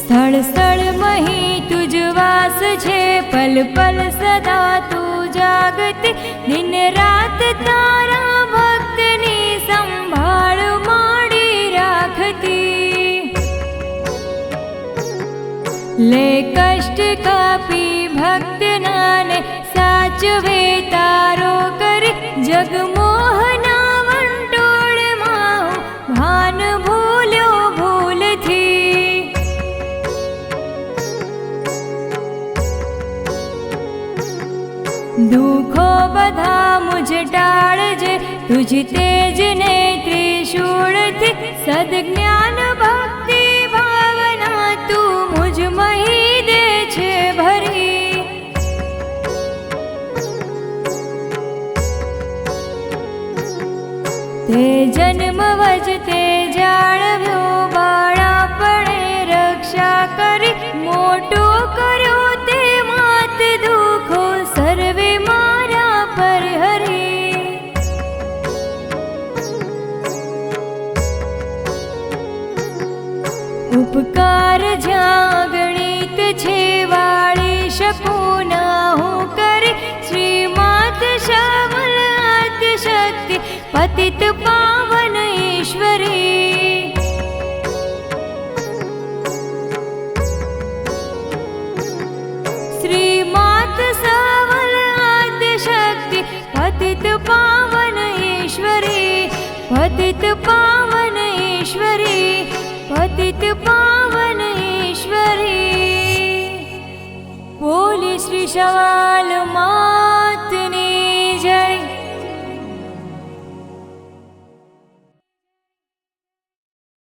स्थल स्थल मही तुझ वास छे, पल पल सदा तू जागती, दिन रात तारा भक्तनी संभाळ माडी राखती। ले कष्ट कापी भक्तनाने साचवे तारो करी, जगमोहना वंटोळ माहु भान भूल्यो भूलथी। दुखो बधा मुझ टाळजे, तुझ तेज ने त्रिशूळथी, सद्ज्ञान भक्ति भावना तू मुझ मही दे छे भरी। ते जन्म वजते जाळव्यो, बाळापणे रक्षा करी, मोटो कर्यो ते मात दुखो सर्वे मारा पर हरी। उपकार ज्यां गणित छे, वाळी शकूं ना हूँ करी, श्रीमात सबल शक्ति पतित पावन ईश्वरी। श्रीमात सबल शक्ति पतित पावन ईश्वरी, पतित पावन ईश्वरी, पतित पावन ईश्वरी। बोली श्री शवाल माँ